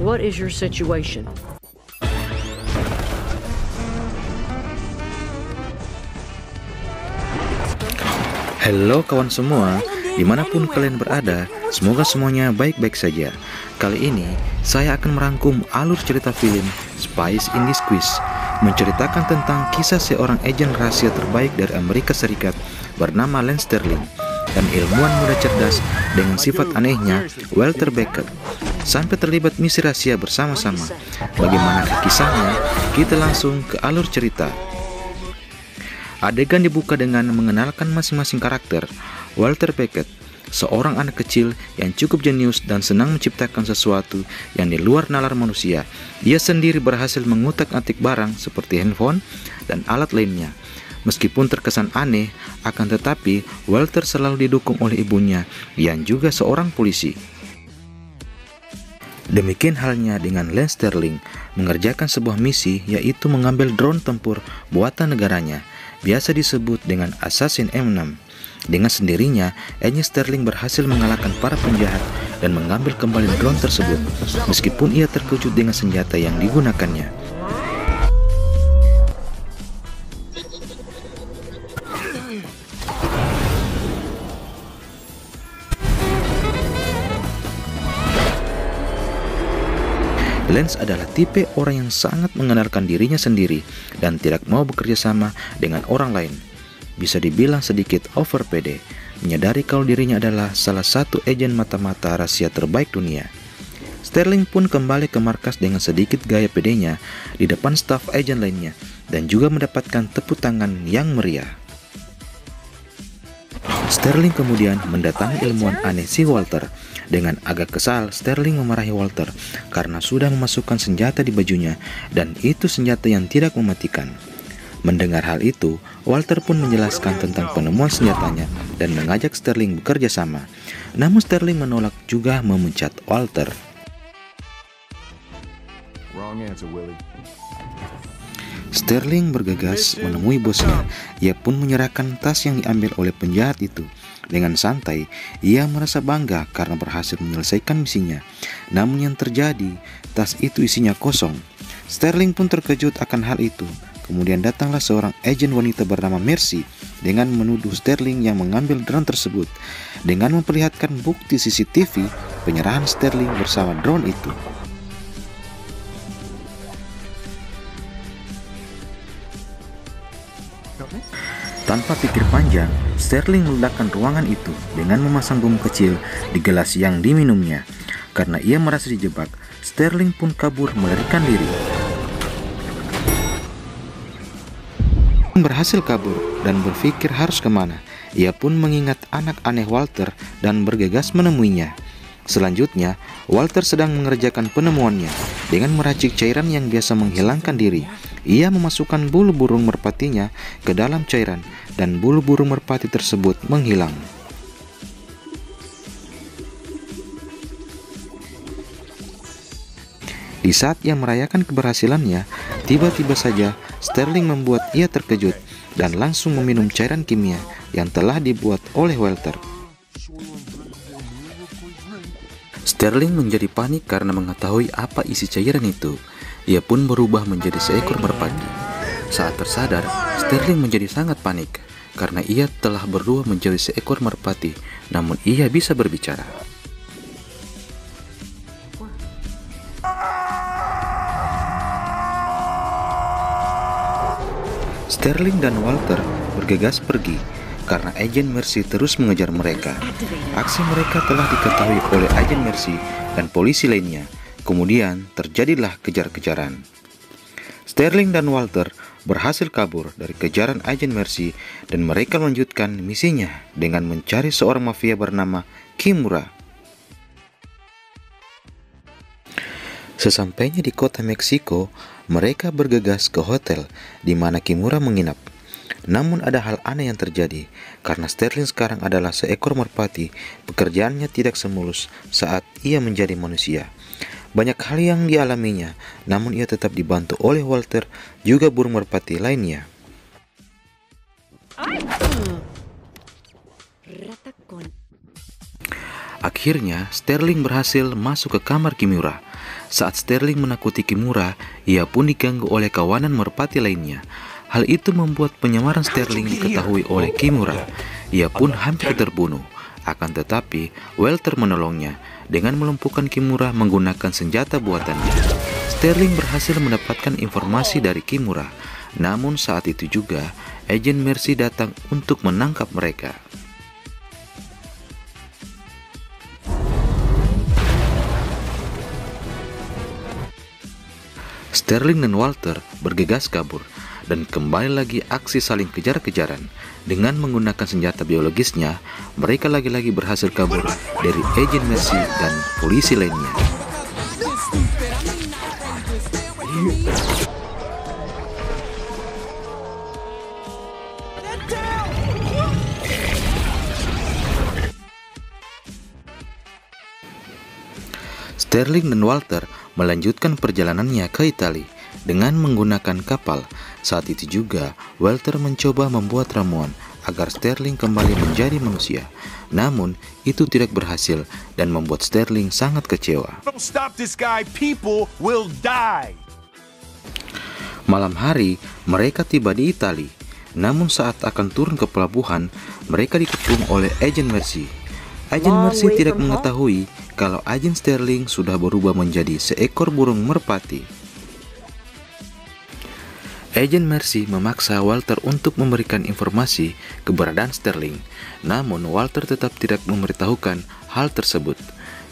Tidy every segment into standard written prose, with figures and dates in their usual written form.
What is your situation? Halo kawan semua, dimanapun kalian berada, semoga semuanya baik-baik saja. Kali ini, saya akan merangkum alur cerita film Spies in Disguise, menceritakan tentang kisah seorang agen rahasia terbaik dari Amerika Serikat bernama Lance Sterling dan ilmuwan muda cerdas dengan sifat anehnya Walter Beckett, sampai terlibat misi rahasia bersama-sama. Bagaimana kisahnya? Kita langsung ke alur cerita. Adegan dibuka dengan mengenalkan masing-masing karakter. Walter Beckett, seorang anak kecil yang cukup jenius dan senang menciptakan sesuatu yang di luar nalar manusia. Dia sendiri berhasil mengutak-atik barang seperti handphone dan alat lainnya. Meskipun terkesan aneh, akan tetapi Walter selalu didukung oleh ibunya yang juga seorang polisi. Demikian halnya dengan Lance Sterling mengerjakan sebuah misi, yaitu mengambil drone tempur buatan negaranya, biasa disebut dengan Assassin M6. Dengan sendirinya, Agent Sterling berhasil mengalahkan para penjahat dan mengambil kembali drone tersebut, meskipun ia terkejut dengan senjata yang digunakannya. Lance adalah tipe orang yang sangat mengenalkan dirinya sendiri dan tidak mau bekerja sama dengan orang lain. Bisa dibilang sedikit over pede, menyadari kalau dirinya adalah salah satu agen mata-mata rahasia terbaik dunia. Sterling pun kembali ke markas dengan sedikit gaya pedenya di depan staf agen lainnya dan juga mendapatkan tepuk tangan yang meriah. Sterling kemudian mendatangi ilmuwan aneh si Walter. Dengan agak kesal, Sterling memarahi Walter karena sudah memasukkan senjata di bajunya dan itu senjata yang tidak mematikan. Mendengar hal itu, Walter pun menjelaskan tentang penemuan senjatanya dan mengajak Sterling bekerja sama. Namun Sterling menolak juga memecat Walter. Sterling bergegas menemui bosnya. Ia pun menyerahkan tas yang diambil oleh penjahat itu. Dengan santai, ia merasa bangga karena berhasil menyelesaikan misinya. Namun yang terjadi, tas itu isinya kosong. Sterling pun terkejut akan hal itu. Kemudian datanglah seorang agen wanita bernama Mercy dengan menuduh Sterling yang mengambil drone tersebut, dengan memperlihatkan bukti CCTV penyerahan Sterling bersama drone itu. Tanpa pikir panjang, Sterling meledakkan ruangan itu dengan memasang bom kecil di gelas yang diminumnya. Karena ia merasa dijebak, Sterling pun kabur melarikan diri. Berhasil kabur dan berpikir harus kemana. Ia pun mengingat anak aneh Walter dan bergegas menemuinya. Selanjutnya, Walter sedang mengerjakan penemuannya dengan meracik cairan yang biasa menghilangkan diri. Ia memasukkan bulu burung merpatinya ke dalam cairan dan bulu burung merpati tersebut menghilang. Di saat ia merayakan keberhasilannya, tiba-tiba saja Sterling membuat ia terkejut dan langsung meminum cairan kimia yang telah dibuat oleh Walter. Sterling menjadi panik karena mengetahui apa isi cairan itu. Ia pun berubah menjadi seekor merpati. Saat tersadar, Sterling menjadi sangat panik karena ia telah berubah menjadi seekor merpati, namun ia bisa berbicara. Sterling dan Walter bergegas pergi karena agen Mercy terus mengejar mereka. Aksi mereka telah diketahui oleh agen Mercy dan polisi lainnya. Kemudian terjadilah kejar-kejaran. Sterling dan Walter berhasil kabur dari kejaran agen Mercy dan mereka melanjutkan misinya dengan mencari seorang mafia bernama Kimura. Sesampainya di kota Meksiko, mereka bergegas ke hotel di mana Kimura menginap. Namun ada hal aneh yang terjadi karena Sterling sekarang adalah seekor merpati. Pekerjaannya tidak semulus saat ia menjadi manusia. Banyak hal yang dialaminya, namun ia tetap dibantu oleh Walter, juga burung merpati lainnya. Akhirnya, Sterling berhasil masuk ke kamar Kimura. Saat Sterling menakuti Kimura, ia pun diganggu oleh kawanan merpati lainnya. Hal itu membuat penyamaran Sterling diketahui oleh Kimura. Ia pun hampir terbunuh. Akan tetapi, Walter menolongnya dengan melumpuhkan Kimura menggunakan senjata buatannya. Sterling berhasil mendapatkan informasi dari Kimura. Namun saat itu juga, agen Mercy datang untuk menangkap mereka. Sterling dan Walter bergegas kabur, dan kembali lagi aksi saling kejar-kejaran. Dengan menggunakan senjata biologisnya, mereka lagi-lagi berhasil kabur dari agen Mercy dan polisi lainnya. Sterling dan Walter melanjutkan perjalanannya ke Italia dengan menggunakan kapal. Saat itu juga, Walter mencoba membuat ramuan agar Sterling kembali menjadi manusia. Namun, itu tidak berhasil dan membuat Sterling sangat kecewa. Malam hari, mereka tiba di Italia. Namun saat akan turun ke pelabuhan, mereka dikepung oleh agen Mercy. Agen Mercy tidak mengetahui kalau agen Sterling sudah berubah menjadi seekor burung merpati. Agen Mercy memaksa Walter untuk memberikan informasi keberadaan Sterling. Namun Walter tetap tidak memberitahukan hal tersebut.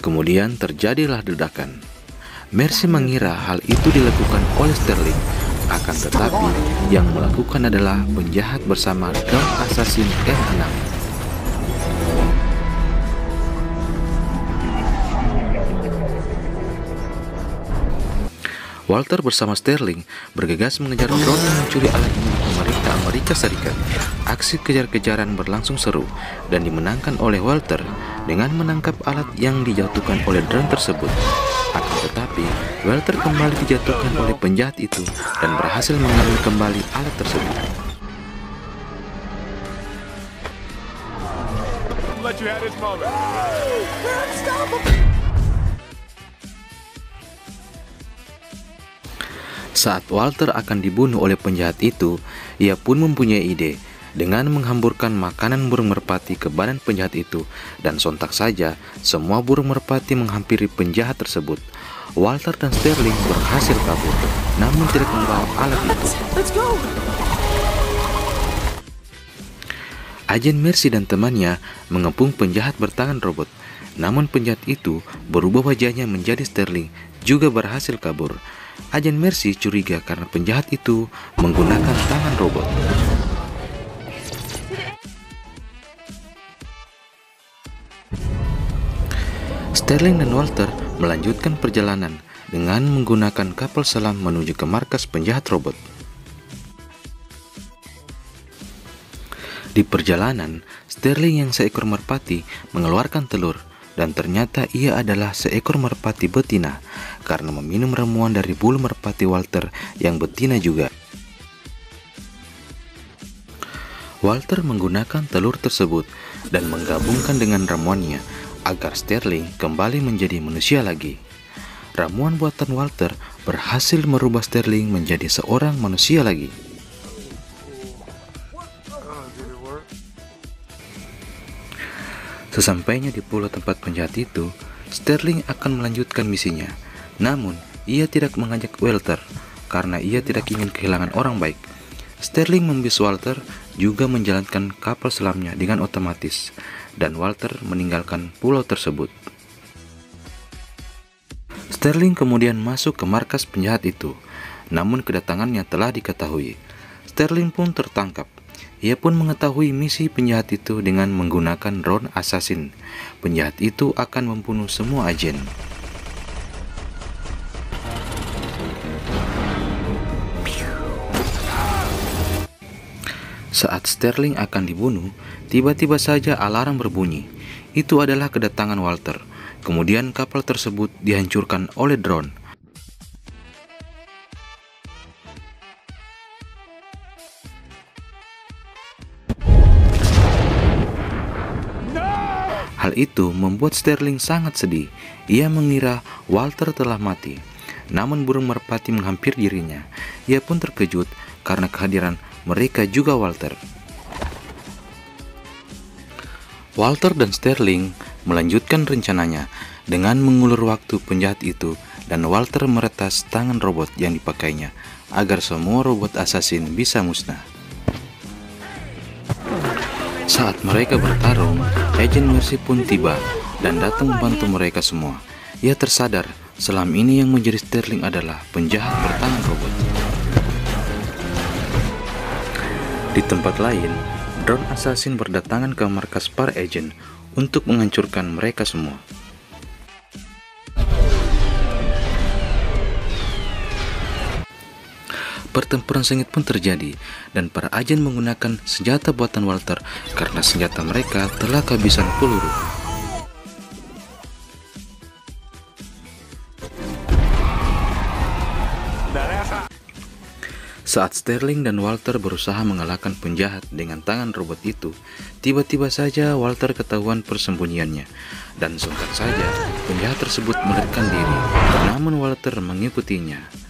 Kemudian terjadilah ledakan. Mercy mengira hal itu dilakukan oleh Sterling. Akan tetapi yang melakukan adalah penjahat bersama Drone Assassin M6. Walter bersama Sterling bergegas mengejar drone yang mencuri alat milik pemerintah Amerika Serikat. Aksi kejar-kejaran berlangsung seru dan dimenangkan oleh Walter dengan menangkap alat yang dijatuhkan oleh drone tersebut. Akan tetapi, Walter kembali dijatuhkan oleh penjahat itu dan berhasil mengambil kembali alat tersebut. Saat Walter akan dibunuh oleh penjahat itu, ia pun mempunyai ide dengan menghamburkan makanan burung merpati ke badan penjahat itu, dan sontak saja semua burung merpati menghampiri penjahat tersebut. Walter dan Sterling berhasil kabur, namun tidak membawa alat itu. Agen Mercy dan temannya mengepung penjahat bertangan robot, namun penjahat itu berubah wajahnya menjadi Sterling, juga berhasil kabur. Agen Mercy curiga karena penjahat itu menggunakan tangan robot. Sterling dan Walter melanjutkan perjalanan dengan menggunakan kapal selam menuju ke markas penjahat robot. Di perjalanan, Sterling yang seekor merpati mengeluarkan telur, dan ternyata ia adalah seekor merpati betina karena meminum ramuan dari bulu merpati Walter yang betina juga. Walter menggunakan telur tersebut dan menggabungkan dengan ramuannya agar Sterling kembali menjadi manusia lagi. Ramuan buatan Walter berhasil merubah Sterling menjadi seorang manusia lagi. Sesampainya di pulau tempat penjahat itu, Sterling akan melanjutkan misinya. Namun, ia tidak mengajak Walter karena ia tidak ingin kehilangan orang baik. Sterling membius Walter juga menjalankan kapal selamnya dengan otomatis, dan Walter meninggalkan pulau tersebut. Sterling kemudian masuk ke markas penjahat itu, namun kedatangannya telah diketahui. Sterling pun tertangkap. Ia pun mengetahui misi penjahat itu dengan menggunakan drone assassin. Penjahat itu akan membunuh semua agen. Saat Sterling akan dibunuh, tiba-tiba saja alarm berbunyi. Itu adalah kedatangan Walter. Kemudian kapal tersebut dihancurkan oleh drone. Hal Hal itu membuat Sterling sangat sedih. Ia mengira Walter telah mati. Namun burung merpati menghampiri dirinya. Ia pun terkejut karena kehadiran mereka juga Walter. Walter dan Sterling melanjutkan rencananya dengan mengulur waktu penjahat itu, dan Walter meretas tangan robot yang dipakainya agar semua robot assassin bisa musnah. Saat mereka bertarung, Agent Mercy pun tiba dan datang membantu mereka semua. Ia tersadar selama ini yang menjadi Sterling adalah penjahat bertangan robot. Di tempat lain, drone assassin berdatangan ke markas para agent untuk menghancurkan mereka semua. Pertempuran sengit pun terjadi, dan para agen menggunakan senjata buatan Walter karena senjata mereka telah kehabisan peluru. Saat Sterling dan Walter berusaha mengalahkan penjahat dengan tangan robot itu, tiba-tiba saja Walter ketahuan persembunyiannya, dan sontak saja penjahat tersebut melarikan diri, namun Walter mengikutinya.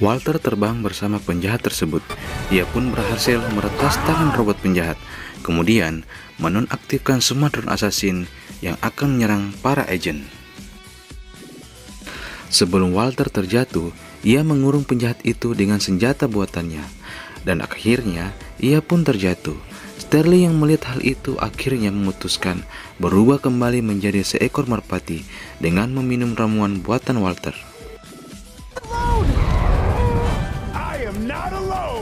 Walter terbang bersama penjahat tersebut. Ia pun berhasil meretas tangan robot penjahat, kemudian menonaktifkan semua drone assassin yang akan menyerang para agen. Sebelum Walter terjatuh, ia mengurung penjahat itu dengan senjata buatannya, dan akhirnya ia pun terjatuh. Sterling yang melihat hal itu akhirnya memutuskan berubah kembali menjadi seekor merpati dengan meminum ramuan buatan Walter.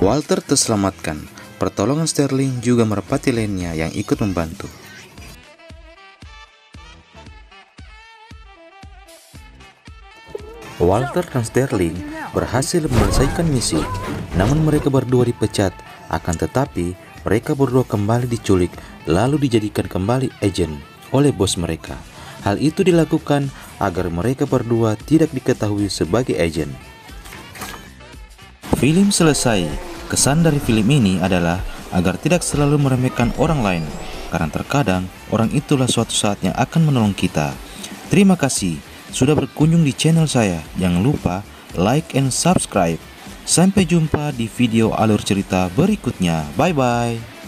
Walter terselamatkan. Pertolongan Sterling juga merpati lainnya yang ikut membantu. Walter dan Sterling berhasil menyelesaikan misi, namun mereka berdua dipecat. Akan tetapi, mereka berdua kembali diculik, lalu dijadikan kembali agen oleh bos mereka. Hal itu dilakukan agar mereka berdua tidak diketahui sebagai agen. Film selesai. Kesan dari film ini adalah agar tidak selalu meremehkan orang lain, karena terkadang orang itulah suatu saat yang akan menolong kita. Terima kasih sudah berkunjung di channel saya. Jangan lupa like and subscribe. Sampai jumpa di video alur cerita berikutnya. Bye bye.